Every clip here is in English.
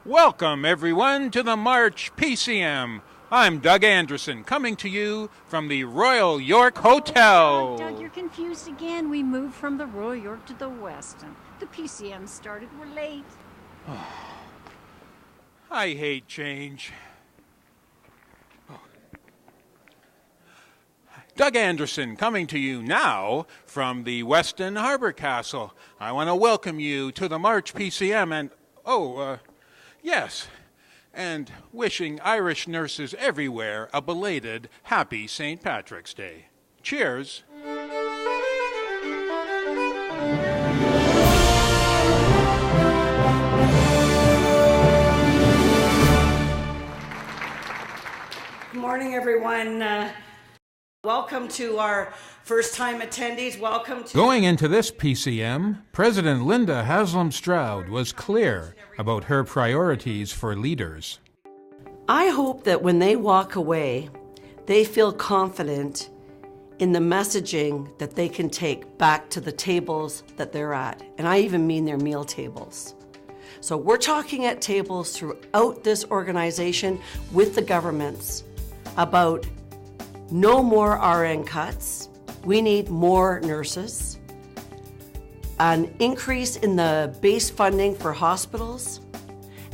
Welcome, everyone, to the March PCM. I'm Doug Anderson, coming to you from the Royal York Hotel. Oh, Doug, you're confused again. We moved from the Royal York to the Westin. The PCM started. We're late. I hate change. Doug Anderson coming to you now from the Westin Harbor Castle. I want to welcome you to the March PCM and, yes, and wishing Irish nurses everywhere a belated happy St. Patrick's Day. Cheers. Good morning, everyone. Welcome to our first-time attendees. Welcome to... Going into this PCM, President Linda Haslam-Stroud was clear about her priorities for leaders. I hope that when they walk away, they feel confident in the messaging that they can take back to the tables that they're at. And I even mean their meal tables. So we're talking at tables throughout this organization with the governments about no more RN cuts. We need more nurses. An increase in the base funding for hospitals,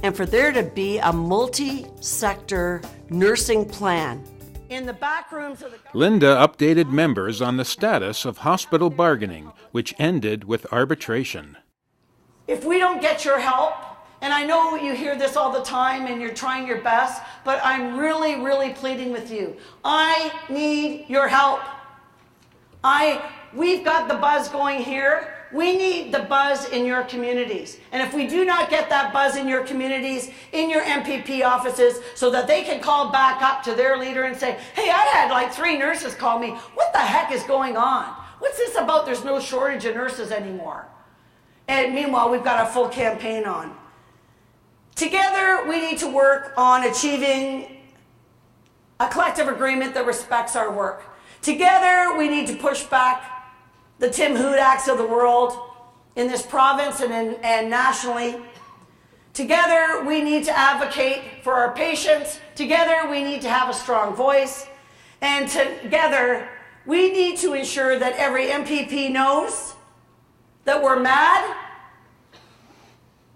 and for there to be a multi-sector nursing plan. In the back rooms of the Linda updated members on the status of hospital bargaining, which ended with arbitration. If we don't get your help, and I know you hear this all the time and you're trying your best, but I'm really, really pleading with you. I need your help. We've got the buzz going here. We need the buzz in your communities. And if we do not get that buzz in your communities, in your MPP offices, so that they can call back up to their leader and say, hey, I had like 3 nurses call me. What the heck is going on? What's this about? There's no shortage of nurses anymore. And meanwhile, we've got a full campaign on. Together, we need to work on achieving a collective agreement that respects our work. Together, we need to push back the Tim Hudaks of the world in this province and nationally. Together, we need to advocate for our patients. Together, we need to have a strong voice. And together, we need to ensure that every MPP knows that we're mad.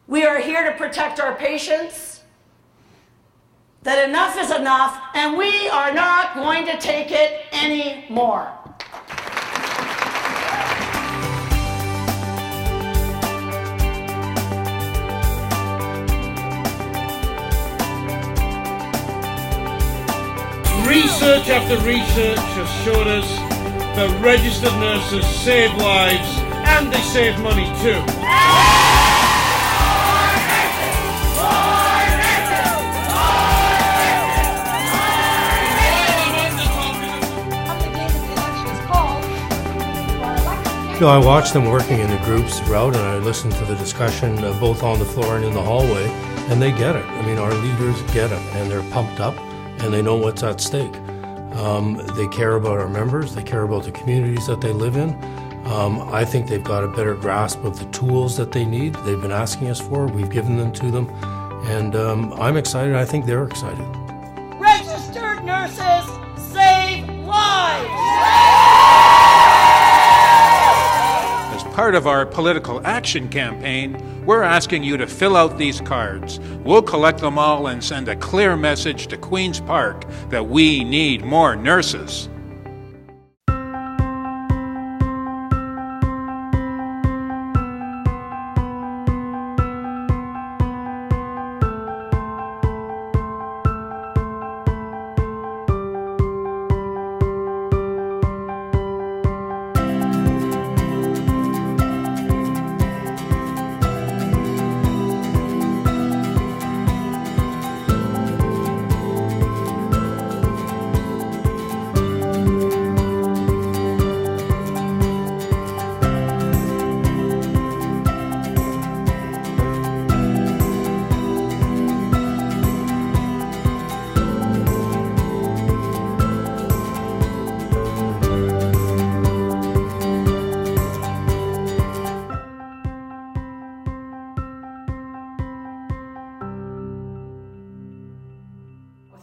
We are here to protect our patients, that enough is enough, and we are not going to take it anymore. Research after research has showed us that registered nurses save lives and they save money too. I watch them working in the groups throughout, and I listen to the discussion both on the floor and in the hallway, and they get it. I mean, our leaders get it, and they're pumped up, and they know what's at stake. They care about our members. They care about the communities that they live in. I think they've got a better grasp of the tools that they need. They've been asking us for. We've given them to them, and I'm excited. I think they're excited. Registered nurses save lives! Part of our political action campaign, we're asking you to fill out these cards. We'll collect them all and send a clear message to Queen's Park that we need more nurses.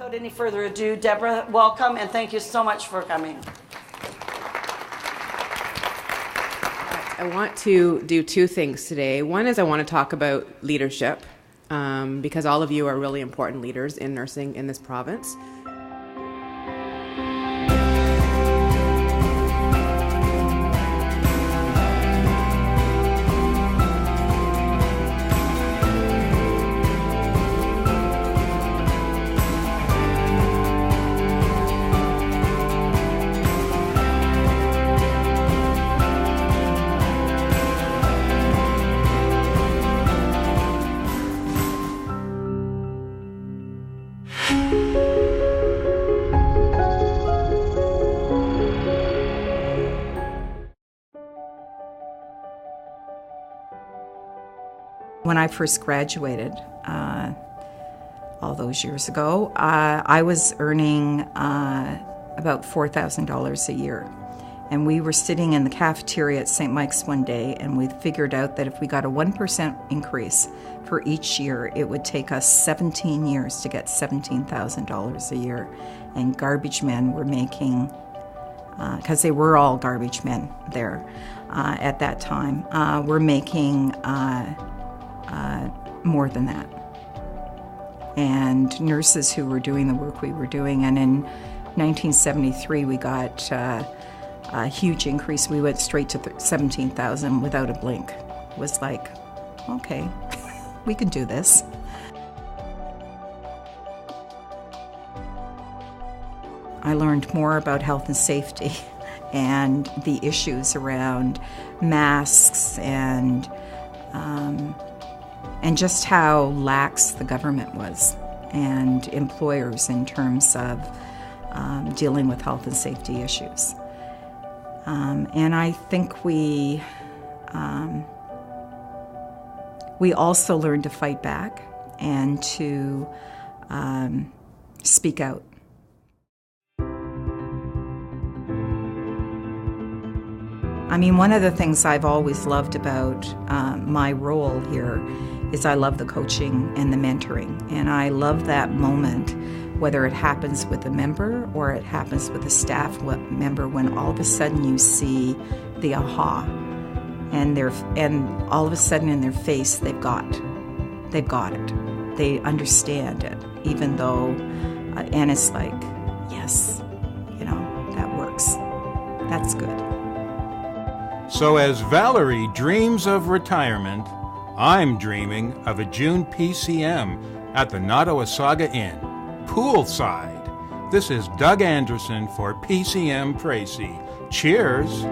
Without any further ado, Deborah, welcome, and thank you so much for coming. I want to do two things today. One is I want to talk about leadership, because all of you are really important leaders in nursing in this province. When I first graduated, all those years ago, I was earning about $4,000 a year. And we were sitting in the cafeteria at St. Mike's one day, and we figured out that if we got a 1% increase for each year, it would take us 17 years to get $17,000 a year. And garbage men were making, because they were all garbage men there at that time, were making more than that. And nurses who were doing the work we were doing, and in 1973 we got a huge increase. We went straight to 17,000 without a blink. It was like, okay, we can do this. I learned more about health and safety and the issues around masks and just how lax the government was and employers in terms of dealing with health and safety issues. And I think we also learned to fight back and to speak out. I mean, one of the things I've always loved about my role here is I love the coaching and the mentoring. And I love that moment, whether it happens with a member or it happens with a staff member, when all of a sudden you see the aha, and all of a sudden in their face they've got it. They understand it, even though, and it's like, yes, that works. That's good. So as Valerie dreams of retirement, I'm dreaming of a June PCM at the Nottawasaga Inn, poolside. This is Doug Anderson for PCM Precis. Cheers.